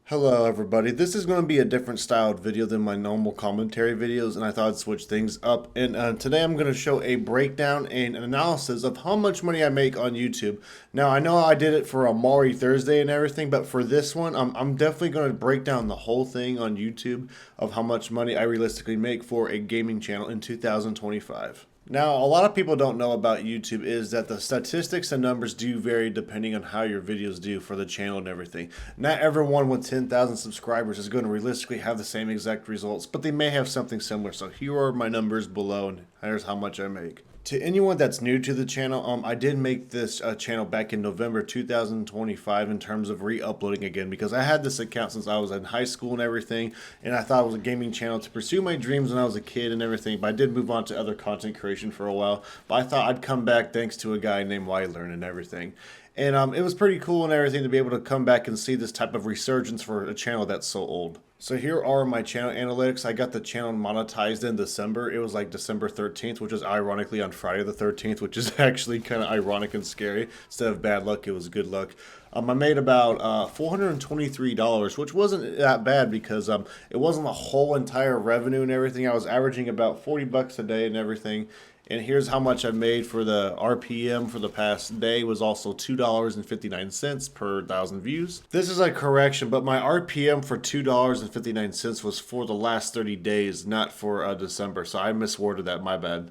Hello everybody, this is going to be a different styled video than my normal commentary videos, and I thought I'd switch things up. And today I'm going to show a breakdown and an analysis of how much money I make on YouTube. Now I know I did it for a Maury Thursday and everything, but for this one I'm definitely going to break down the whole thing on YouTube of how much money I realistically make for a gaming channel in 2025. Now, a lot of people don't know about YouTube is that the statistics and numbers do vary depending on how your videos do for the channel and everything. Not everyone with 10,000 subscribers is going to realistically have the same exact results, but they may have something similar. So here are my numbers below, and here's how much I make. To anyone that's new to the channel, I did make this channel back in November 2025 in terms of re-uploading again, because I had this account since I was in high school and everything, and I thought it was a gaming channel to pursue my dreams when I was a kid and everything, but I did move on to other content creation for a while, but I thought I'd come back thanks to a guy named Learn and everything. And it was pretty cool and everything to be able to come back and see this type of resurgence for a channel that's so old. So here are my channel analytics. I got the channel monetized in December. It was like December 13th, which is ironically on Friday the 13th, which is actually kind of ironic and scary. Instead of bad luck, it was good luck. I made about $423, which wasn't that bad because it wasn't the whole entire revenue and everything. I was averaging about 40 bucks a day and everything. And here's how much I made for the RPM for the past day was also $2.59 per 1,000 views. This is a correction, but my RPM for $2.59 was for the last 30 days, not for December. So I misworded that, my bad.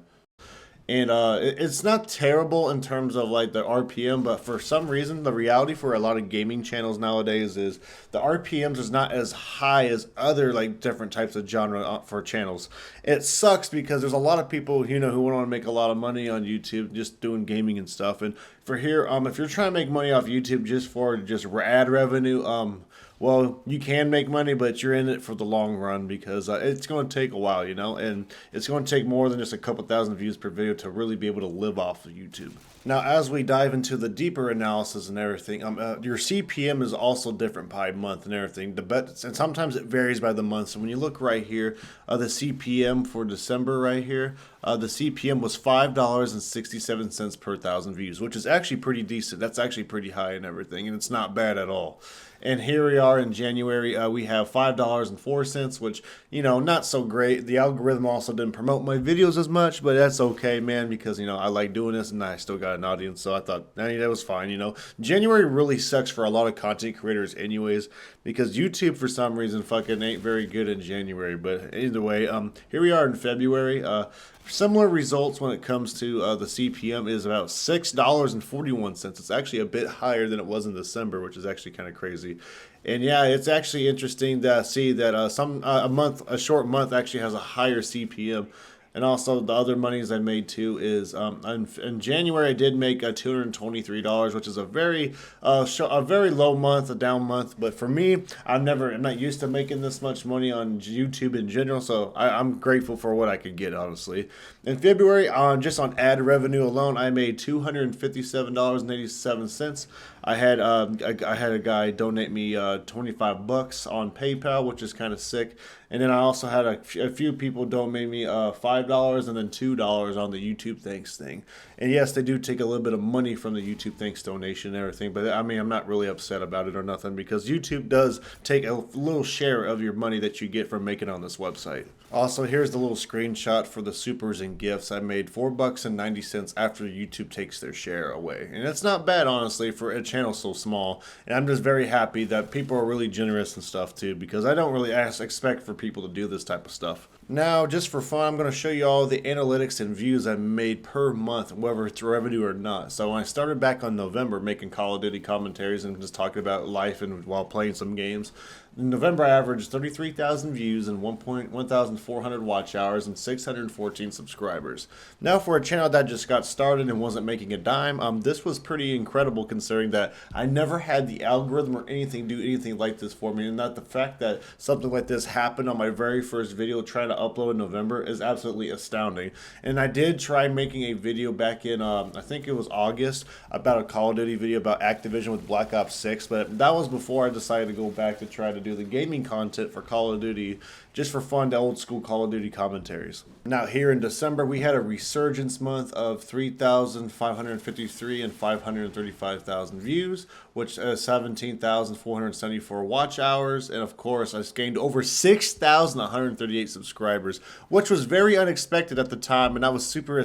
And it's not terrible in terms of like the RPM, but for some reason, the reality for a lot of gaming channels nowadays is the RPMs is not as high as other like different types of genre for channels. It sucks because there's a lot of people, who want to make a lot of money on YouTube just doing gaming and stuff. And for here, if you're trying to make money off YouTube just for just ad revenue, well, you can make money, but you're in it for the long run because it's going to take a while, and it's going to take more than just a couple thousand views per video to really be able to live off of YouTube. Now, as we dive into the deeper analysis and everything, your CPM is also different by month and everything. And sometimes it varies by the month. So when you look right here, the CPM for December right here, the CPM was $5.67 per 1,000 views, which is actually pretty decent. That's actually pretty high and everything, and it's not bad at all. And here we are in January. We have $5.04, which, not so great. The algorithm also didn't promote my videos as much, but that's okay, man, because, I like doing this and I still got an audience. So I thought, that was fine, January really sucks for a lot of content creators anyways, because YouTube, for some reason, fucking ain't very good in January. But either way, here we are in February. Similar results when it comes to the CPM is about $6.41. It's actually a bit higher than it was in December, which is actually kind of crazy. And yeah, it's actually interesting to see that a short month actually has a higher CPM. And also the other monies I made too is in January I did make $223, which is a very low month, a down month. But for me, I'm not used to making this much money on YouTube in general, so I'm grateful for what I could get, honestly. In February, just on ad revenue alone, I made $257.87. I had a guy donate me 25 bucks on PayPal, which is kind of sick. And then I also had a few people donate me $5 and then $2 on the YouTube Thanks thing. And yes, they do take a little bit of money from the YouTube Thanks donation and everything, but I mean, I'm not really upset about it or nothing because YouTube does take a little share of your money that you get from making it on this website. Also, here's the little screenshot for the supers and gifts. I made $4.90 after YouTube takes their share away. And it's not bad, honestly, for a channel so small. And I'm just very happy that people are really generous and stuff, too, because I don't really expect for people to do this type of stuff. Now, just for fun, I'm going to show you all the analytics and views I made per month, whether it's revenue or not. So when I started back on November making Call of Duty commentaries and just talking about life and while playing some games, in November I averaged 33,000 views and 1,400 watch hours and 614 subscribers. Now for a channel that just got started and wasn't making a dime, this was pretty incredible considering that I never had the algorithm or anything do anything like this for me, and not the fact that something like this happened on my very first video trying to to upload in November is absolutely astounding. And I did try making a video back in, I think it was August, about a Call of Duty video about Activision with Black Ops 6, but that was before I decided to go back to try to do the gaming content for Call of Duty, just for fun, to old school Call of Duty commentaries. Now here in December, we had a resurgence month of 3,553 and 535,000 views, which is 17,474 watch hours, and of course I gained over 6,138 subscribers, which was very unexpected at the time, and I was super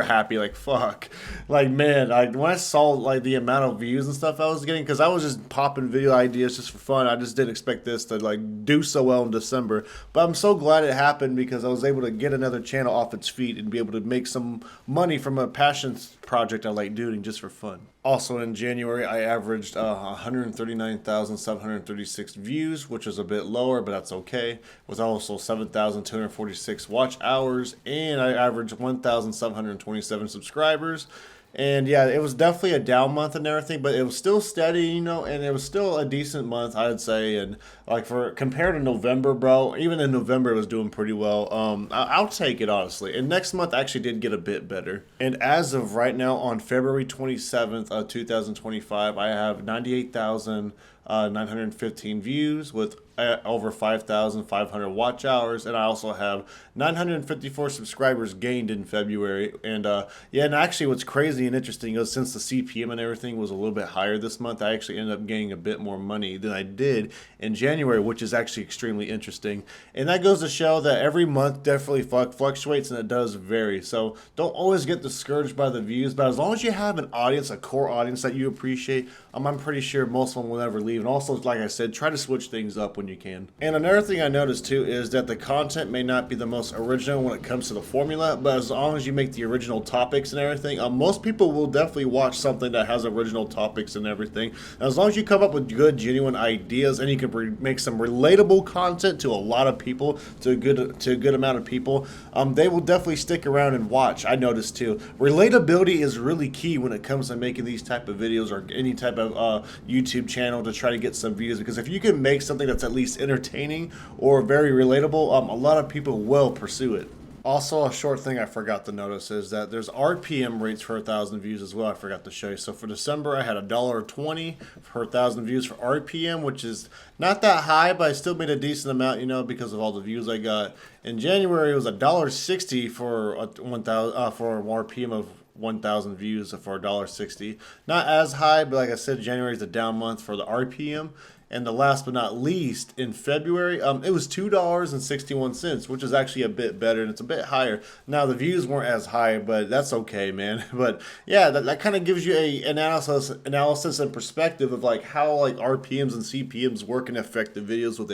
happy, like fuck, like man, when I saw like the amount of views and stuff I was getting, because I was just popping video ideas just for fun, I just didn't expect this to like do so well in December, but I'm so glad it happened because I was able to get another channel off its feet and be able to make some money from a passion project I like doing just for fun. Also in January, I averaged 139,736 views, which is a bit lower, but that's okay. With also 7,246 watch hours, and I averaged 1,727 subscribers. And yeah, it was definitely a down month and everything, but it was still steady, you know, and it was still a decent month, I'd say. And like for compared to November, bro, even in November it was doing pretty well. I'll take it, honestly. And next month actually did get a bit better. And as of right now, on February 27th, 2025, I have 98,915 views with over 5,500 watch hours, and I also have 954 subscribers gained in February. And yeah, and actually what's crazy and interesting is since the CPM and everything was a little bit higher this month, I actually ended up gaining a bit more money than I did in January, which is actually extremely interesting. And that goes to show that every month definitely fluctuates, and it does vary. So don't always get discouraged by the views, but as long as you have an audience, a core audience that you appreciate, I'm pretty sure most of them will never leave. And also, like I said, try to switch things up when you can. And another thing I noticed too is that the content may not be the most original when it comes to the formula, but as long as you make the original topics and everything, most people will definitely watch something that has original topics and everything. And as long as you come up with good, genuine ideas, and you can make some relatable content to a lot of people, to a good amount of people, they will definitely stick around and watch. I noticed too. Relatability is really key when it comes to making these type of videos or any type of YouTube channel to try to get some views, because if you can make something that's at least entertaining or very relatable, a lot of people will pursue it. Also, a short thing I forgot to notice is that there's RPM rates for 1,000 views as well. I forgot to show you. So for December, I had $1.20 per 1,000 views for RPM, which is not that high, but I still made a decent amount, you know, because of all the views I got. In January, it was $1.60 for 1,000 for an RPM of 1,000 views for $1.60. Not as high, but like I said, January is a down month for the RPM. And the last but not least, in February, it was $2.61, which is actually a bit better, and it's a bit higher. Now, the views weren't as high, but that's okay, man. But yeah, that kind of gives you a analysis and perspective of like how like RPMs and CPMs work and affect the videos with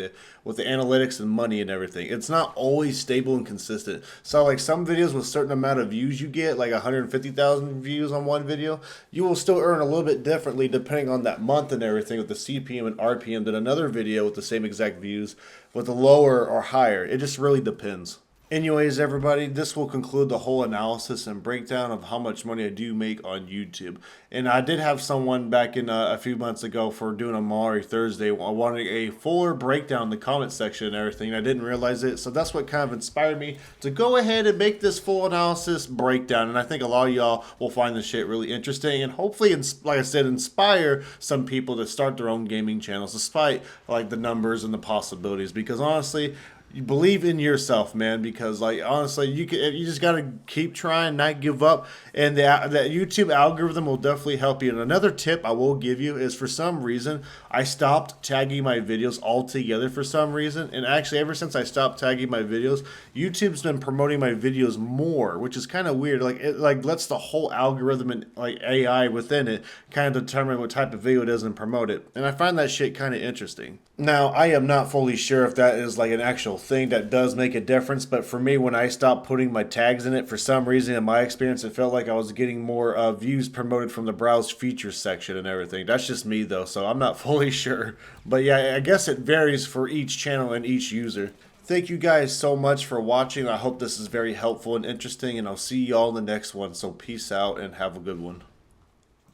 the analytics and money and everything. It's not always stable and consistent. So like some videos with a certain amount of views you get, like 150,000 views on one video, you will still earn a little bit differently depending on that month and everything with the CPM and RPM than another video with the same exact views with a lower or higher. It just really depends. Anyways, everybody, this will conclude the whole analysis and breakdown of how much money I do make on YouTube. And I did have someone back in a few months ago for doing a Mari Thursday. I wanted a fuller breakdown in the comment section and everything. I didn't realize it, so that's what kind of inspired me to go ahead and make this full analysis breakdown. And I think a lot of y'all will find this shit really interesting and hopefully, like I said, inspire some people to start their own gaming channels despite like the numbers and the possibilities. Because honestly, you believe in yourself, man, because like honestly, you just gotta keep trying, not give up, and that YouTube algorithm will definitely help you. And another tip I will give you is, for some reason I stopped tagging my videos altogether for some reason, and actually ever since I stopped tagging my videos, YouTube's been promoting my videos more, which is kind of weird. Like it lets the whole algorithm and like AI within it kind of determine what type of video it is and promote it, and I find that shit kind of interesting. Now, I am not fully sure if that is like an actual thing that does make a difference, but for me, when I stopped putting my tags in it, for some reason, in my experience, it felt like I was getting more views promoted from the browse features section and everything. That's just me, though, so I'm not fully sure. But yeah, I guess it varies for each channel and each user. Thank you guys so much for watching. I hope this is very helpful and interesting, and I'll see y'all in the next one. So peace out and have a good one.